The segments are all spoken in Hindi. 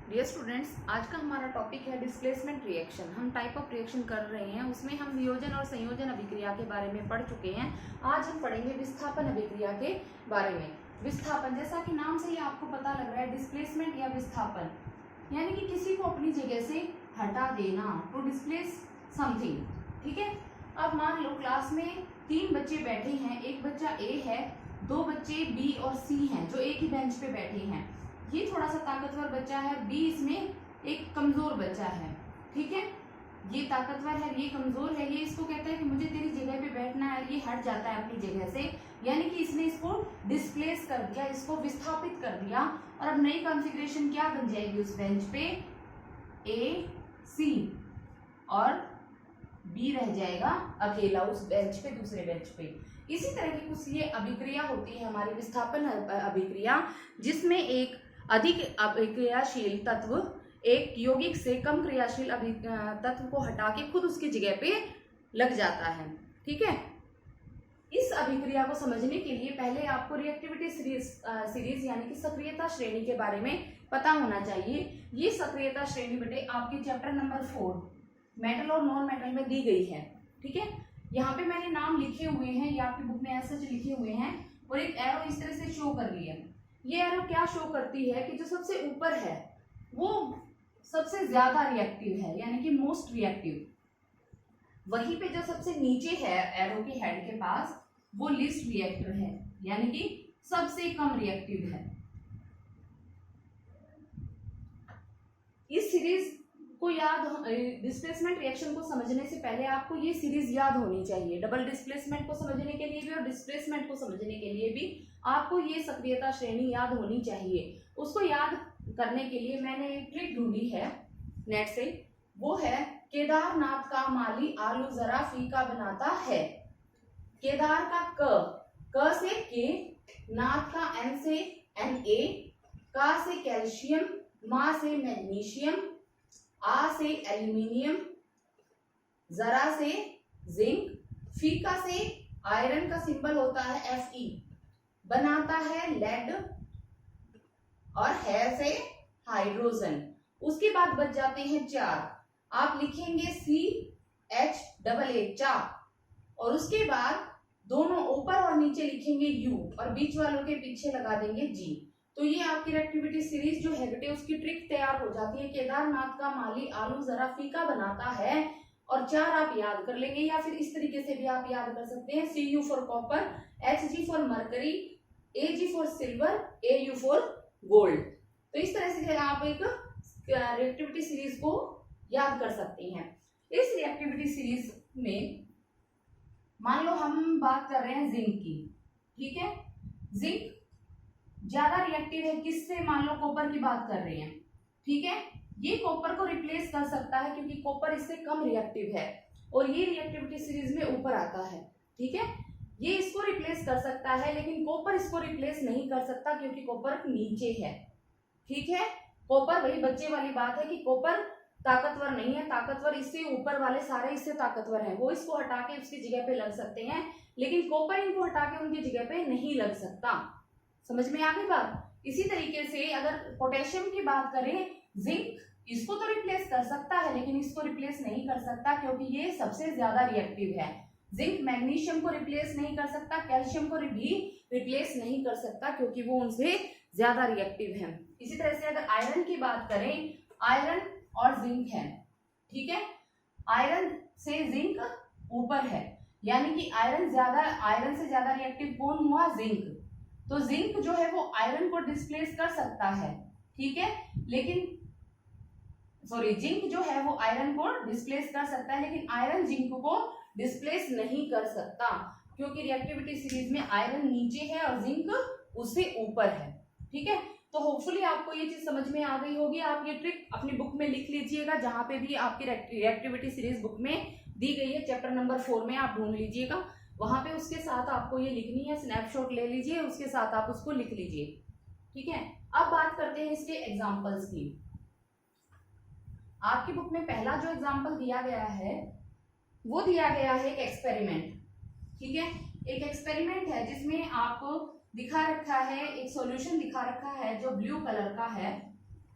डियर स्टूडेंट्स, आज का हमारा टॉपिक है डिस्प्लेसमेंट रिएक्शन। हम टाइप ऑफ रिएक्शन कर रहे हैं, उसमें हम वियोजन और संयोजन अभिक्रिया के बारे में पढ़ चुके हैं। आज हम पढ़ेंगे विस्थापन अभिक्रिया के बारे में। विस्थापन, जैसा कि नाम से ही आपको पता लग रहा है, डिस्प्लेसमेंट या विस्थापन यानी कि किसी को अपनी जगह से हटा देना, टू डिस्प्लेस समथिंग। ठीक है। अब मान लो क्लास में 3 बच्चे बैठे हैं, एक बच्चा ए है, 2 बच्चे बी और सी हैं जो एक ही बेंच पे बैठे हैं। ये थोड़ा सा ताकतवर बच्चा है, बी इसमें एक कमजोर बच्चा है। ठीक है, ये ताकतवर है, ये कमजोर है। ये इसको कहता है कि मुझे तेरी जगह पे बैठना है, ये हट जाता है अपनी जगह से, यानी कि इसने इसको डिस्प्लेस कर दिया, इसको विस्थापित कर दिया। और अब नई कॉन्फ़िगरेशन क्या बन जाएगी उस बेंच पे, ए सी और बी रह जाएगा अकेला उस बेंच पे, दूसरे बेंच पे। इसी तरह की कुछ ये अभिक्रिया होती है हमारी विस्थापन अभिक्रिया, जिसमें एक अधिक अभिक्रियाशील तत्व एक यौगिक से कम क्रियाशील तत्व को हटा के खुद उसकी जगह पे लग जाता है। ठीक है। इस अभिक्रिया को समझने के लिए पहले आपको रिएक्टिविटी सीरीज यानी कि सक्रियता श्रेणी के बारे में पता होना चाहिए। ये सक्रियता श्रेणी बेटे आपके चैप्टर नंबर 4 मेटल और नॉन मेटल में दी गई है। ठीक है। यहाँ पे मैंने नाम लिखे हुए हैं, ये आपकी बुक में ऐसे लिखे हुए हैं और एक एरो इस तरह से शो कर रही है। ये एरो क्या शो करती है कि जो सबसे ऊपर है वो सबसे ज्यादा रिएक्टिव है, यानी कि मोस्ट रिएक्टिव। वहीं पे जो सबसे नीचे है एरो के हेड के पास, वो लीस्ट रिएक्टर है, यानी कि सबसे कम रिएक्टिव है। इस सीरीज को याद, डिस्प्लेसमेंट रिएक्शन को समझने से पहले आपको ये सीरीज याद होनी चाहिए। डबल डिस्प्लेसमेंट को समझने के लिए भी और डिस्प्लेसमेंट को समझने के लिए भी आपको ये सक्रियता श्रेणी याद होनी चाहिए। उसको याद करने के लिए मैंने एक ट्रिक ढूंढी है नेट से, वो है केदारनाथ का माली आलू जरा फीका बनाता है। केदार का क से के, नाथ का एन से Na, का से कैल्शियम, मा से मैग्नीशियम, आ से एल्यूमिनियम, जरा से जिंक, फीका से आयरन का सिंबल होता है Fe, बनाता है लेड और है से हाइड्रोजन। उसके बाद बच जाते हैं 4। आप लिखेंगे CHAA चा, और उसके बाद दोनों ऊपर और नीचे लिखेंगे U और बीच वालों के पीछे लगा देंगे G। तो ये आपकी रिएक्टिविटी सीरीज जो है बेटे, उसकी ट्रिक तैयार हो जाती है। केदारनाथ का माली आलू जरा फीका बनाता है, और 4 आप याद कर लेंगे, या फिर इस तरीके से भी आप याद कर सकते हैं। Cu for copper, Hg for mercury, Ag for silver, Au for gold. तो इस तरह से आप एक रिएक्टिविटी सीरीज को याद कर सकते हैं। इस रिएक्टिविटी सीरीज में मान लो हम बात कर रहे हैं जिंक की। ठीक है। जिंक ज्यादा रिएक्टिव है किससे, मान लो कॉपर की बात कर रहे हैं। ठीक है। ये कॉपर को रिप्लेस कर सकता है क्योंकि कॉपर इससे कम रिएक्टिव है, और ये रिएक्टिविटी सीरीज में ऊपर आता है। ठीक है। ये इसको रिप्लेस कर सकता है, लेकिन कॉपर इसको रिप्लेस नहीं कर सकता क्योंकि कॉपर नीचे है। ठीक है। कॉपर, वही बच्चे वाली बात है कि कॉपर ताकतवर नहीं है, ताकतवर इससे ऊपर वाले सारे इससे ताकतवर हैं, वो इसको हटा के उसकी जगह पे लग सकते हैं, लेकिन कॉपर इनको हटा के उनकी जगह पे नहीं लग सकता। समझ में आ गई बात। इसी तरीके से अगर पोटेशियम की बात करें, जिंक इसको तो रिप्लेस कर सकता है, लेकिन इसको रिप्लेस नहीं कर सकता क्योंकि ये सबसे ज्यादा रिएक्टिव है। जिंक मैग्नीशियम को रिप्लेस नहीं कर सकता, कैल्शियम को भी रिप्लेस नहीं कर सकता क्योंकि वो उनसे ज्यादा रिएक्टिव है। इसी तरह से अगर आयरन की बात करें, आयरन और जिंक है। ठीक है। आयरन से जिंक ऊपर है, यानी कि आयरन से ज्यादा रिएक्टिव कौन हुआ, जिंक। तो जिंक जो है वो आयरन को डिस्प्लेस कर सकता है। ठीक है। लेकिन जिंक जो है वो आयरन को डिस्प्लेस कर सकता है, लेकिन आयरन जिंक को डिस्प्लेस नहीं कर सकता क्योंकि रिएक्टिविटी सीरीज में आयरन नीचे है और जिंक उससे ऊपर है। ठीक है। तो होपफुली आपको ये चीज समझ में आ गई होगी। आप ये ट्रिक अपनी बुक में लिख लीजिएगा, जहां पे भी आपकी रिएक्टिविटी सीरीज बुक में दी गई है, चैप्टर नंबर 4 में आप ढूंढ लीजिएगा, वहां पे उसके साथ आपको ये लिखनी है। स्नैपशॉट ले लीजिए, उसके साथ आप उसको लिख लीजिए। ठीक है। अब बात करते हैं इसके एग्जाम्पल्स की। आपकी बुक में पहला जो एग्जाम्पल दिया गया है वो दिया गया है एक एक्सपेरिमेंट। ठीक है। एक एक्सपेरिमेंट है जिसमें आपको दिखा रखा है, एक सॉल्यूशन दिखा रखा है जो ब्लू कलर का है।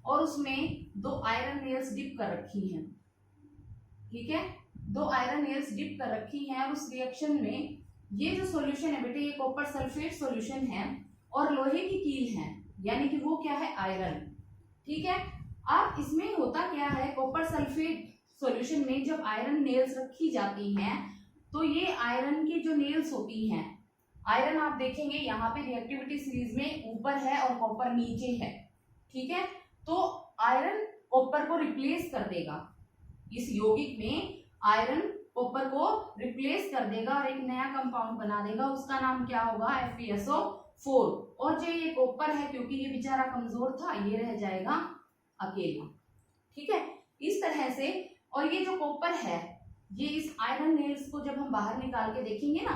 और उसमें 2 आयरन नेल्स डिप कर रखी हैं, ठीक है, 2 आयरन नेल्स डिप कर रखी हैं, और उस रिएक्शन में ये जो सॉल्यूशन है बेटे, ये कॉपर सल्फेट सॉल्यूशन है और लोहे की कील है, यानी कि वो क्या है, आयरन, ठीक है। अब इसमें होता क्या है, कॉपर सल्फेट सॉल्यूशन में जब आयरन नेल्स रखी जाती हैं तो ये आयरन की जो नेल्स होती हैं, आयरन आप देखेंगे यहाँ पे रिएक्टिविटी सीरीज में ऊपर है और कॉपर नीचे है, ठीक है। तो आयरन कॉपर को रिप्लेस कर देगा, इस यौगिक में आयरन कॉपर को रिप्लेस कर देगा और एक नया कंपाउंड बना देगा, उसका नाम क्या होगा, FeSO4। और जो ये कॉपर है, क्योंकि ये बेचारा कमजोर था, ये रह जाएगा अकेला, ठीक है, इस तरह से। और ये जो कॉपर है, ये इस आयरन नेल्स को जब हम बाहर निकाल के देखेंगे ना,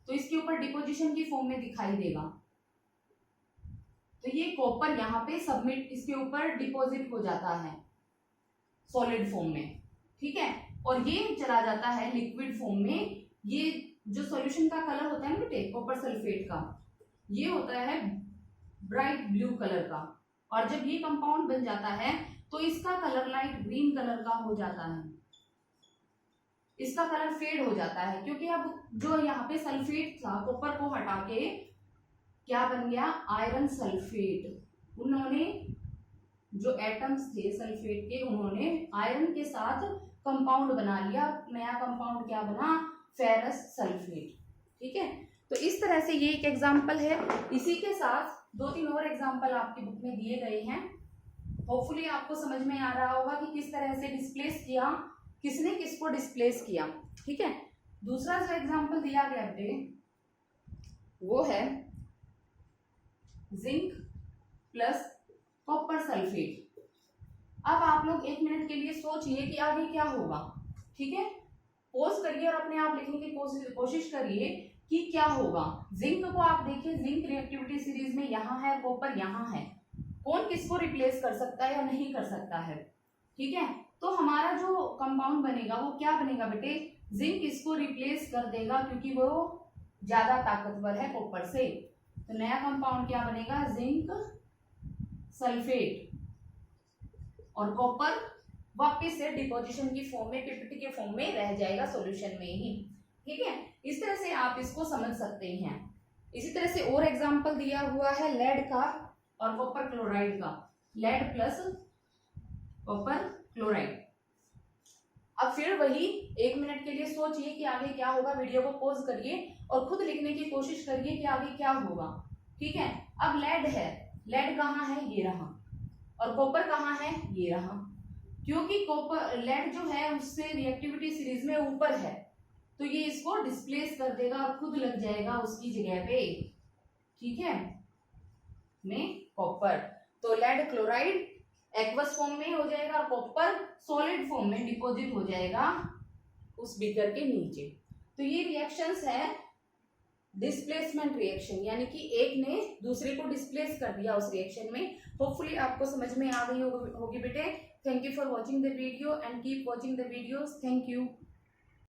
तो इसके ऊपर डिपोजिशन की फॉर्म में दिखाई देगा। तो ये कॉपर यहाँ पे सबमिट, इसके ऊपर डिपॉजिट हो जाता है सॉलिड फॉर्म में, ठीक है, और ये चला जाता है लिक्विड फॉर्म में। ये जो सॉल्यूशन का कलर होता है ना बेटे, कॉपर सल्फेट का, ये होता है ब्राइट ब्लू कलर का, और जब ये कंपाउंड बन जाता है तो इसका कलर लाइट ग्रीन कलर का हो जाता है, इसका कलर फेड हो जाता है, क्योंकि अब जो यहाँ पे सल्फेट था, कॉपर को हटा के क्या बन गया, आयरन सल्फेट। उन्होंने जो एटम्स थे सल्फेट के, उन्होंने आयरन के साथ कंपाउंड बना लिया, नया कंपाउंड क्या बना, फेरस सल्फेट, ठीक है। तो इस तरह से ये एक एग्जांपल है। इसी के साथ 2-3 और एग्जांपल आपकी बुक में दिए गए हैं। होपफुली आपको समझ में आ रहा होगा कि किस तरह से डिस्प्लेस किया, किसने किसको डिस्प्लेस किया, ठीक है। दूसरा जो एग्जांपल दिया गया बेटे वो है जिंक प्लस कॉपर सल्फेट। अब आप लोग 1 मिनट के लिए सोचिए कि आगे क्या होगा, ठीक है, पॉज करिए और अपने आप लिखने की कोशिश करिए कि क्या होगा। जिंक को आप देखिए, जिंक रिएक्टिविटी सीरीज में यहाँ है, कॉपर यहाँ है, कौन किसको रिप्लेस कर सकता है या नहीं कर सकता है, ठीक है। तो हमारा जो कंपाउंड बनेगा वो क्या बनेगा बेटे, जिंक इसको रिप्लेस कर देगा, क्योंकि वो ज्यादा ताकतवर है कॉपर से। तो नया कंपाउंड क्या बनेगा, जिंक सल्फेट, और कॉपर वापस से डिपोजिशन की फॉर्म में, पीपीटी के फॉर्म में रह जाएगा सॉल्यूशन में ही, ठीक है। इस तरह से आप इसको समझ सकते हैं। इसी तरह से और एग्जांपल दिया हुआ है लेड का और कॉपर क्लोराइड का, लेड प्लस कॉपर क्लोराइड। अब फिर वही 1 मिनट के लिए सोचिए कि आगे क्या होगा, वीडियो को पॉज करिए और खुद लिखने की कोशिश करिए कि आगे क्या होगा, ठीक है। अब लेड है, लेड कहाँ है, ये रहा, और कॉपर कहाँ है, ये रहा। क्योंकि कॉपर, लेड जो है उससे रिएक्टिविटी सीरीज में ऊपर है, तो ये इसको डिस्प्लेस कर देगा और खुद लग जाएगा उसकी जगह पे, ठीक है, में कॉपर। तो लेड क्लोराइड एक्वस फॉर्म में हो जाएगा और कॉपर सॉलिड फॉर्म में डिपॉजिट हो जाएगा उस बीकर के नीचे। तो ये रिएक्शंस है डिस्प्लेसमेंट रिएक्शन, यानी कि एक ने दूसरे को डिस्प्लेस कर दिया उस रिएक्शन में। होपफुली आपको समझ में आ गई होगी बेटे। Thank you for watching the video and keep watching the videos. Thank you.